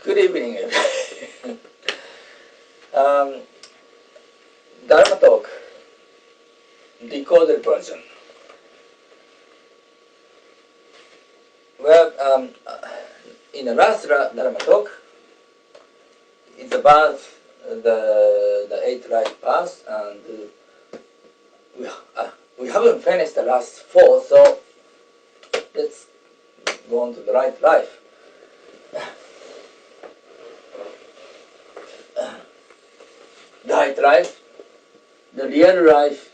Good evening, everybody. Dharma talk, decoded version. Well, in the last Dharma talk, it's about the eight life paths, and we haven't finished the last four, so let's go on to the right life. The right life, the real life,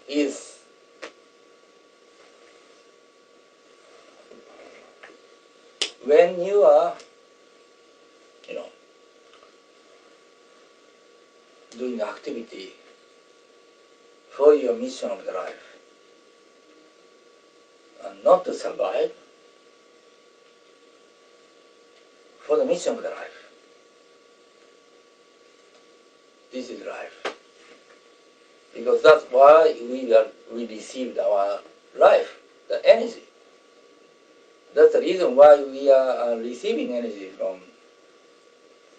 is when you are, doing activity for your mission of the life, and not to survive, for the mission of the life. This is life, because that's why we received our life, the energy. That's the reason why we are receiving energy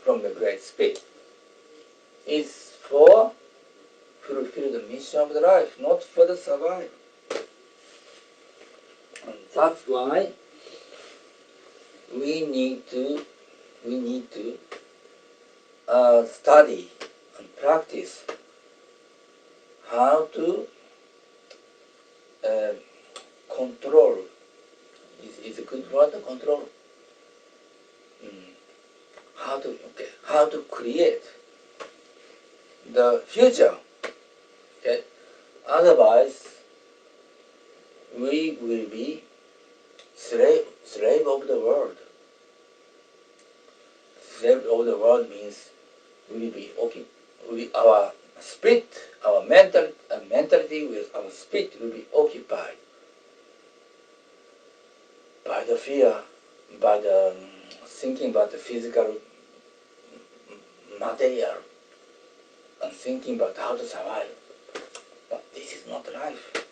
from the Great Spirit. It's for fulfill the mission of the life, not for the survival. And that's why we need to study and practice how to control. Is a good word, to control. How to create the future. Okay? Otherwise, we will be slave of the world. Slave of the world means our spirit, our mentality with our spirit will be occupied by the fear, by the thinking about the physical material, and thinking about how to survive. But this is not life.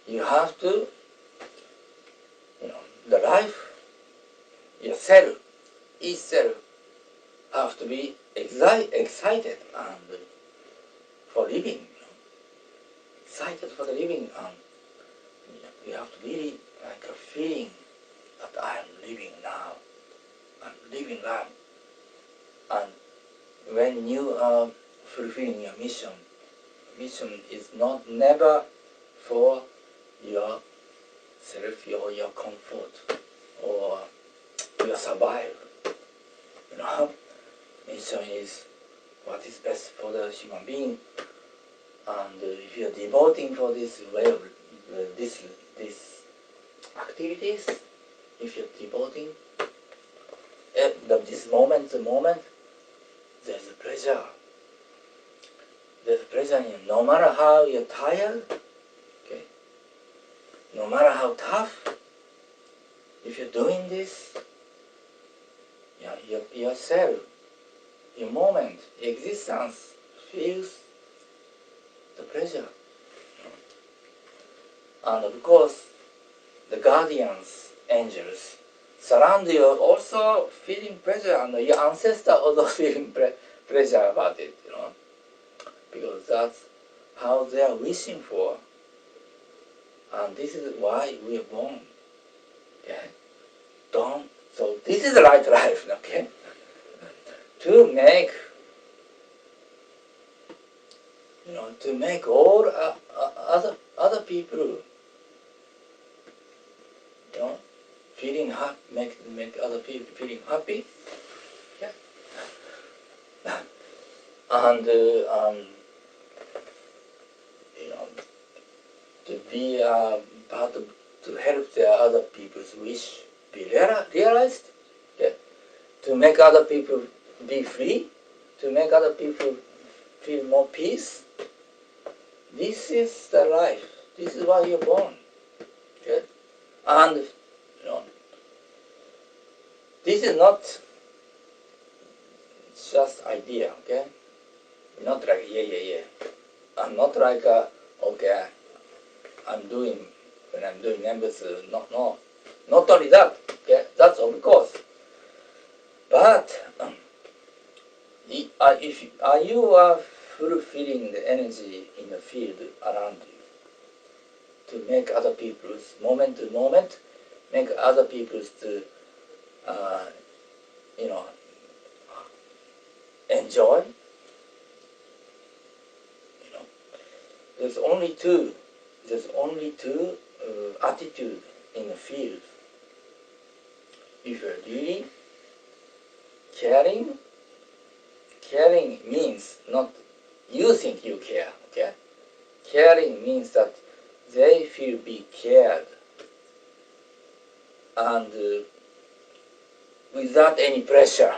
You have to, the life, yourself, each self, have to be excited and for living. Excited for the living, and you have to really like a feeling that I am living now. I'm living life. And when you are fulfilling your mission is never for your self or your comfort or your survival. Mission is what is best for the human being. And if you are devoting for this way of these activities, if you're devoting at this moment, there's a pleasure. There's a pleasure in you. No matter how you're tired, okay, no matter how tough, if you're doing this, yourself, your moment, your existence feels the pleasure. And of course, the guardians, angels, surround you also feeling pleasure, and your ancestors also feeling pleasure about it, because that's how they are wishing for. And this is why we are born. Okay? So this is the right life, okay? To make all other people, feeling happy, make other people feeling happy, yeah. And to be part of, to help the other people's wish be realized, yeah. To make other people be free, to make other people feel more peace. This is the life. This is why you're born. Okay? And this is not just idea. Okay? Not like yeah. I'm not like okay. When I'm doing numbers. No. Not only that. Okay? That's But are you fulfilling the energy in the field around you to make other people's moment to moment, make other people's to you know enjoy. You know, there's only two. There's only two attitude in the field. If you're really caring, caring means not you think you care. Okay, caring means that they feel be cared, and without any pressure,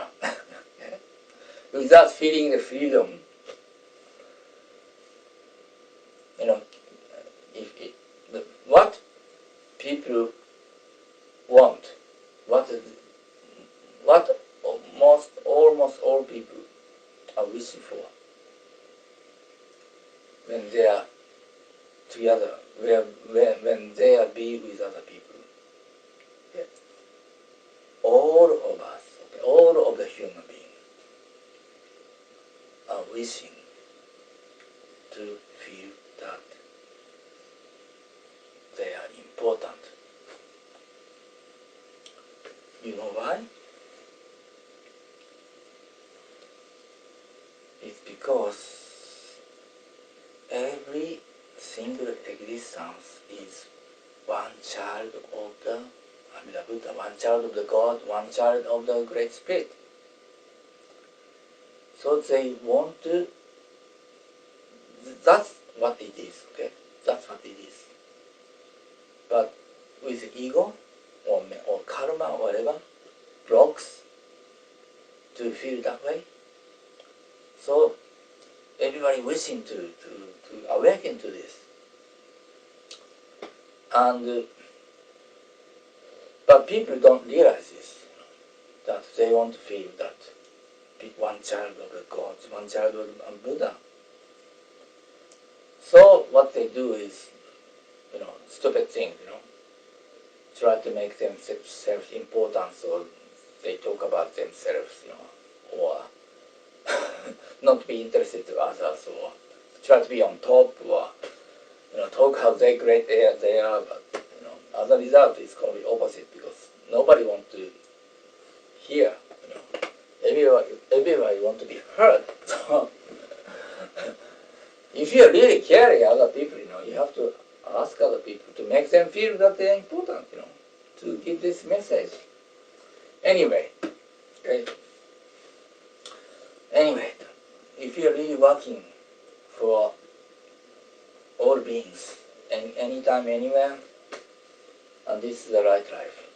without feeling the freedom. You know, what people want, what almost all people are wishing for when they are together, when they are be with other people. Yeah. All of us, okay, all of the human beings are wishing to feel that they are important. You know why? It's because every single existence is one child of the Buddha, one child of the God, one child of the Great Spirit. So they want to, that's what it is, okay? That's what it is. But with ego or karma or whatever blocks to feel that way. So everybody wishing to awaken to this. And but people don't realize this, that they want to feel that one child of the God, one child of Buddha. So what they do is, stupid things, try to make themselves self-important, so they talk about themselves, or not be interested to others, or try to be on top, or talk how great they are, but as a result, it's going to be opposite because nobody wants to hear. Everybody wants to be heard. So if you're really caring other people, you have to ask other people to make them feel that they're important, to give this message. Anyway, okay. Anyway, if you're really working for all beings, anytime, anywhere, and this is the right life.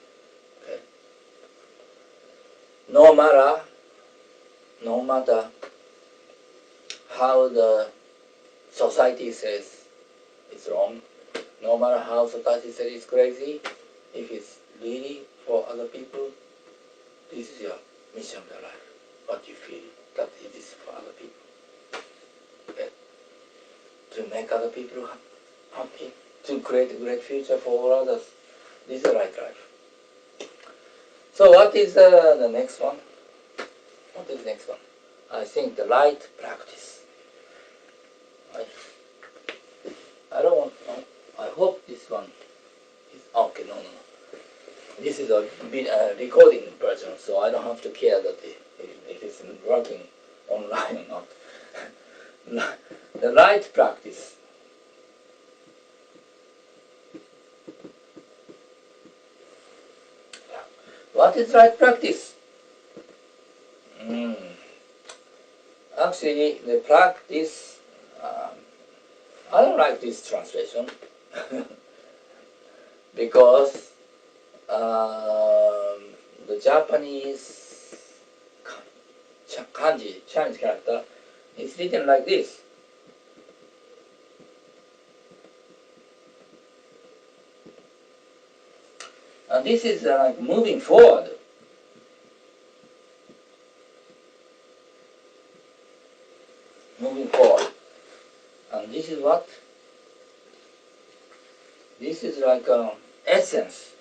Okay. No matter how the society says it's wrong, no matter how society says it's crazy, if it's really for other people, this is your mission of your life. What you feel that it is for other people. Okay. To make other people happy, to create a great future for all others. This is the right life. So what is the next one? What is the next one? I think the right practice. I don't want. I hope this one is okay. No. This is a recording version, so I don't have to care that if it's working online or not. The right practice. What is right practice? Actually, the practice, I don't like this translation because the Japanese kanji, Chinese character, is written like this. And this is like moving forward. Moving forward. And this is what? This is like essence.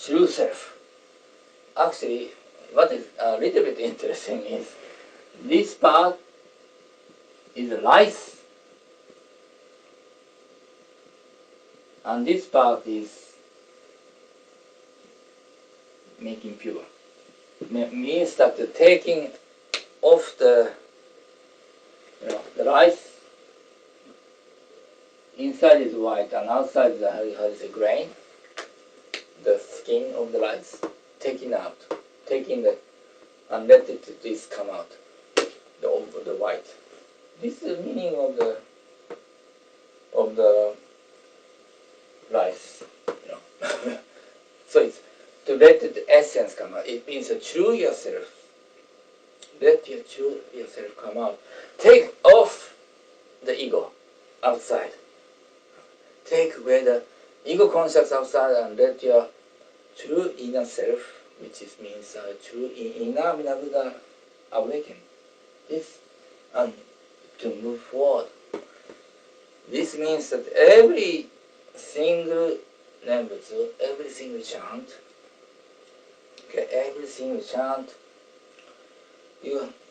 true self. Actually, what is a little bit interesting is this part is rice, and this part is making pure. Means that taking off the rice, inside is white and outside has a grain, the skin of the rice, taking and let this come out, the white. This is the meaning of the rice, So it's to let the essence come out. It means true yourself. Let your true yourself come out. Take off the ego outside. Take away the ego conscious outside and let your true inner self, which means true inner Buddha, awaken. This and to move forward. This means that every single Nembutsu, every single chant, every single chant,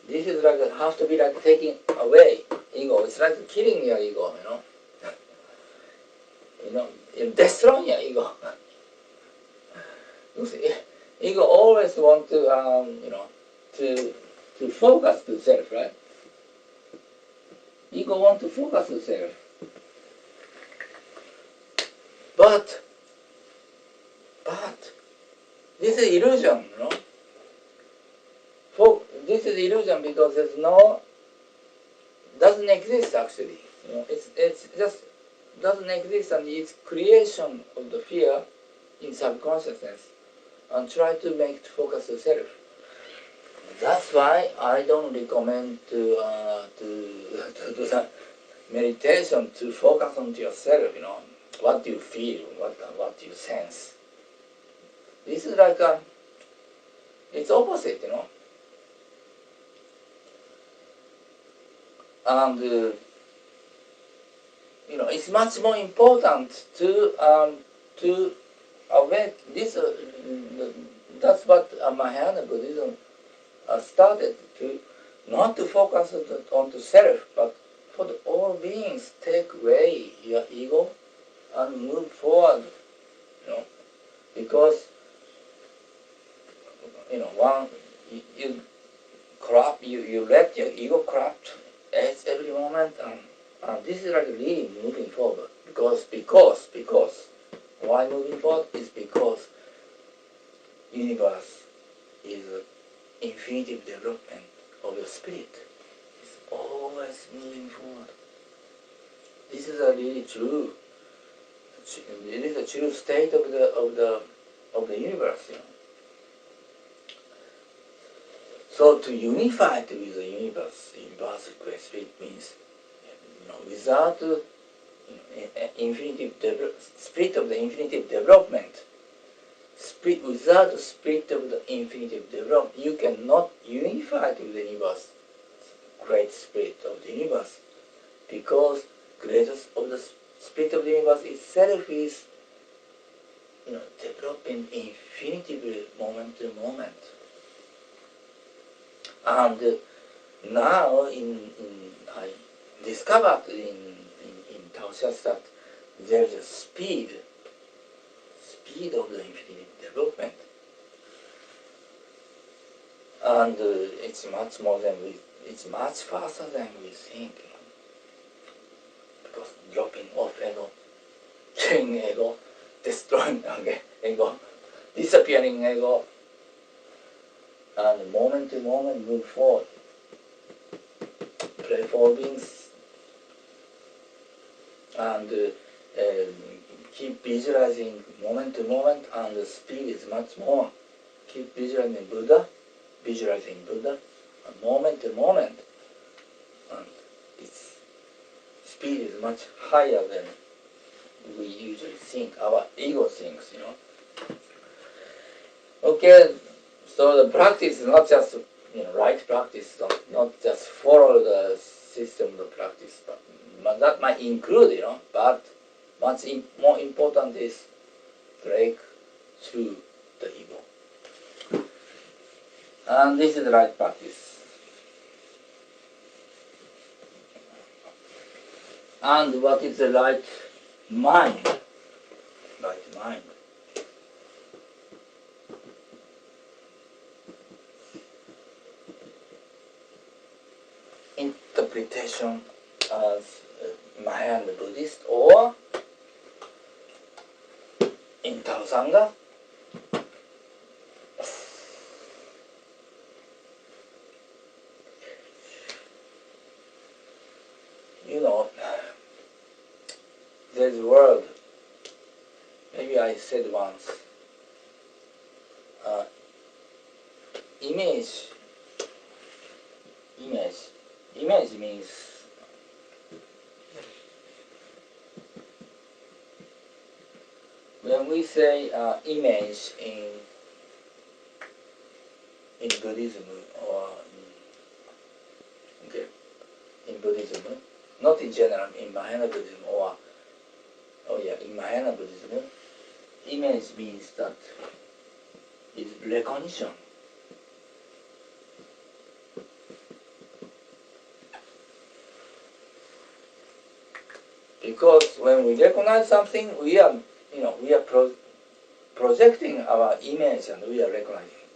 this is like have to be like taking away ego. It's like killing your ego, destroying your ego. Ego always want to focus to self, right? Ego want to focus to self. But this is illusion, This is illusion because doesn't exist actually. It's just doesn't exist, and it's creation of the fear in subconsciousness, and try to make it focus to self. That's why I don't recommend to do that meditation to focus on yourself. What do you feel, what do you sense. This is like it's opposite, And it's much more important to awake this. That's what Mahayana Buddhism started to, not to focus on the self, but for all beings, take away your ego and move forward. Because one you let your ego corrupt every moment, and this is like really moving forward. Because why moving forward is because universe is infinitive development of your spirit. It's always moving forward. This is a really true. It is a true state of the universe. So to unify with the universe in birth, grace, spirit means, without spirit of the infinitive development, without the spirit of the infinitive development, you cannot unify with the universe, great spirit of the universe, because greatest of the spirit of the universe itself is, developing infinitively moment to moment. And now I discovered in Taoxias that there is a speed of the infinite development, and it's much faster than we think. Because dropping off ego, killing ego, destroying ego, disappearing ego, and moment to moment move forward. Playful beings, and keep visualizing moment to moment, and the speed is much more. Keep visualizing Buddha, and moment to moment, and its speed is much higher than we usually think. Our ego thinks, Okay. So the practice is not just right practice, not just follow the system of the practice, but that might include, but much more important is break through the ego. And this is the right practice. And what is the right mind? Right mind. Interpretation as Mahayana Buddhist or in Tao Sangha. You know, there's a word, maybe I said once, image. Image means when we say image in Buddhism or in Buddhism, not in general, in Mahayana Buddhism in Mahayana Buddhism, image means that is recognition. Because when we recognize something, we are projecting our image and we are recognizing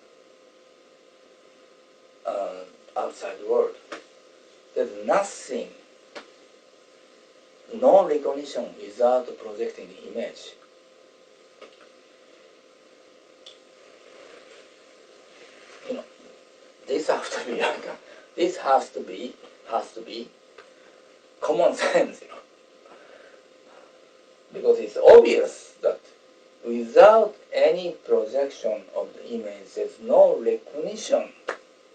outside the world. There's nothing, no recognition without projecting the image. This has to be common sense, because it's obvious that without any projection of the image, there's no recognition.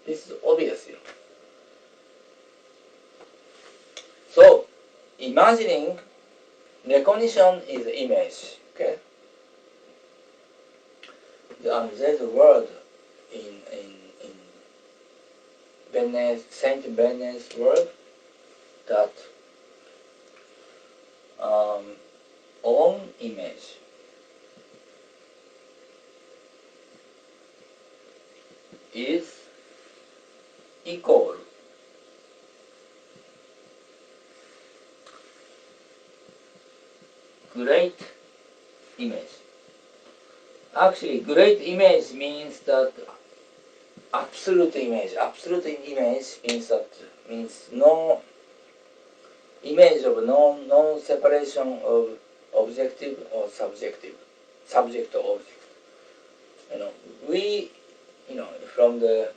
This is obvious, So, imagining recognition is image, okay? There's a word in Saint Bene's word that own image is equal great image. Actually, great image means that absolute image. Absolute image means no image of no separation of objective or subjective, subject or object. We, from the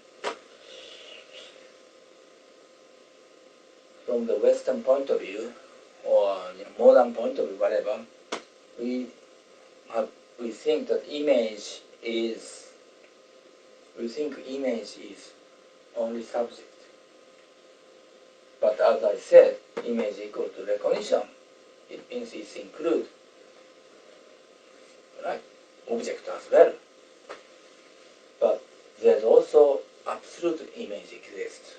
Western point of view or modern point of view, whatever, we think that image is only subject. But as I said, image equal to recognition. It means it includes object as well. But there's also absolute image exists.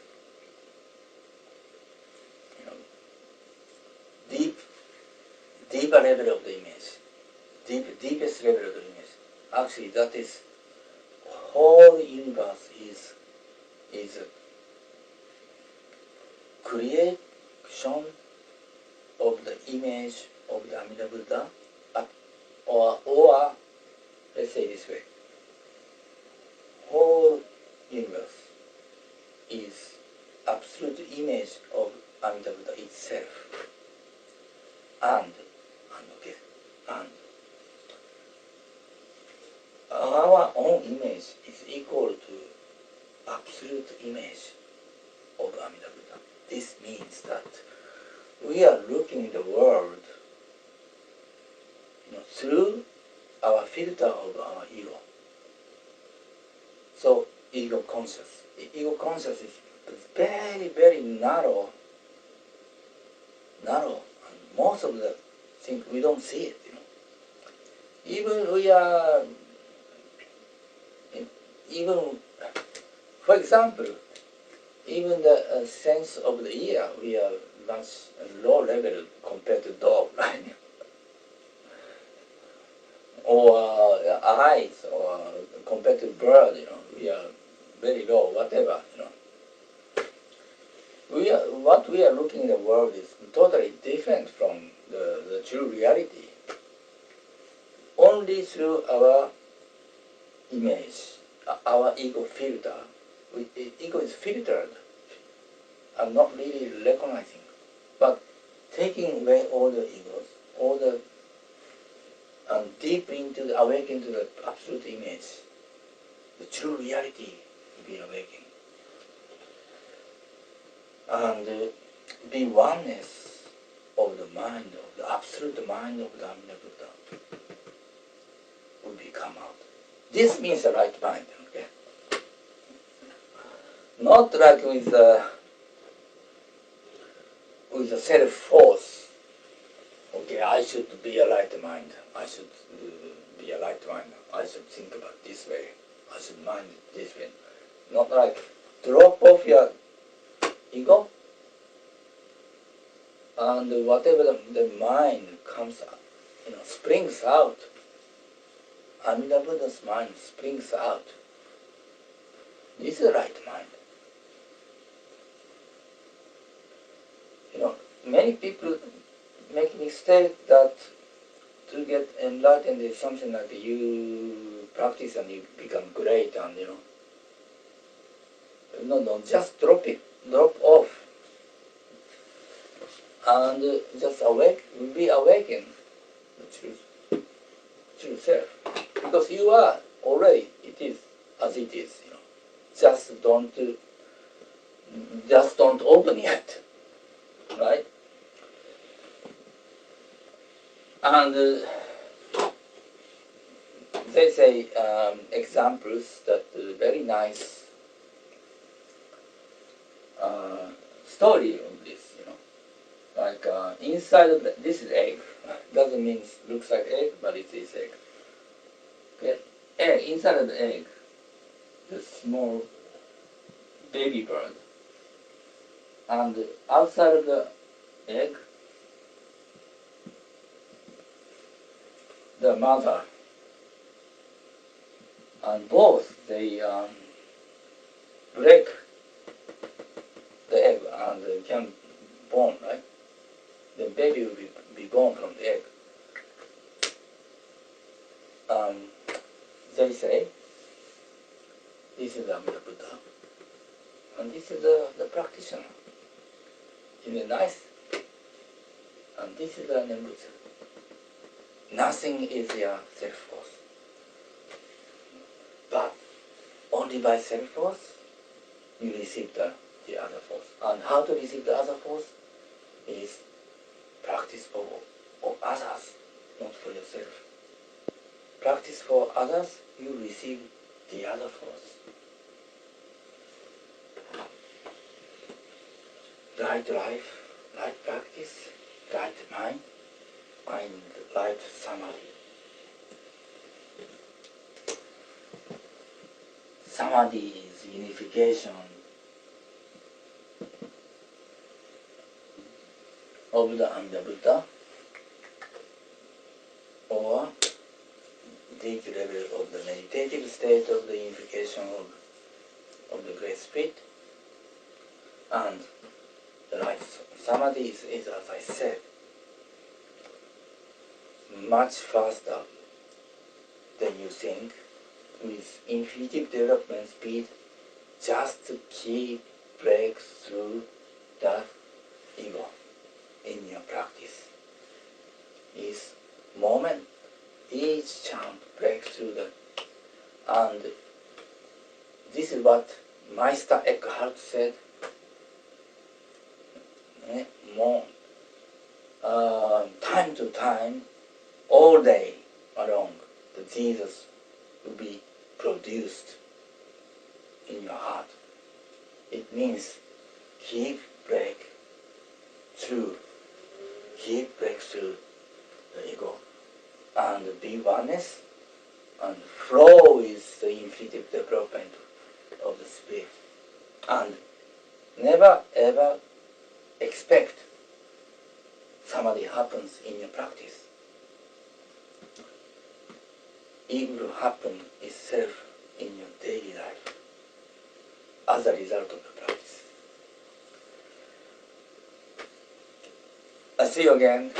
Deeper level of the image, deepest level of the image. Actually, that is whole universe is a creation of the image of the Amida Buddha, or let's say this way, whole universe is absolute image of Amida Buddha itself. And our own image is equal to absolute image of Amida Buddha. This means that we are looking at the world through our filter of our ego. So ego conscious. Ego conscious is very, very narrow. And most of the things we don't see it. Even for example, even the sense of the ear, we are much low level compared to dog, right? Or eyes, or compared to bird, we are very low, whatever, What we are looking in the world is totally different from the true reality. Only through our image, our ego filter, ego is filtered. I'm not really recognizing, but taking away all the egos, deep into awaken to the absolute image, the true reality will be awakened. And be oneness of the mind, of the absolute mind of the Amida Buddha will become out. This means the right mind, okay? Not like with the self-force. Okay, I should be a right mind. I should be a right mind. I should think about this way. I should mind it this way. Not like drop off your ego, and whatever the mind comes, springs out. Amida Buddha's mind springs out. This is the right mind. Many people make mistake that to get enlightened is something like you practice and you become great, and no, just drop off, and just be awakened the true self, because you are already it is as it is. Just don't open yet, right? And they say examples that very nice story of this, like inside of this is egg. Doesn't mean looks like egg, but it is egg. Okay, egg inside of the egg, the small baby bird, and outside of the egg, the mother, and both they break the egg and can born, right? The baby will be born from the egg. They say this is the Amida Buddha, and this is the practitioner. In a nice, and this is the Nembutsu. Nothing is your self-force. But only by self-force you receive the other force. And how to receive the other force is practice for others, not for yourself. Practice for others, you receive the other force. Right life, right practice, right mind, and right samadhi. Samadhi is unification of the Amida Buddha, or deep level of the meditative state of the unification of the Great Spirit. And the right samadhi is, as I said, much faster than you think, with infinitive development speed, just to keep break through that ego in your practice. Is moment, each chant breaks through that. And this is what Meister Eckhart said, more time to time, all day along, the Jesus will be produced in your heart. It means keep break through the ego, and be oneness, and flow with the infinitive development of the spirit. And never ever expect samadhi happens in your practice. It will happen itself as a result of the practice. I see you again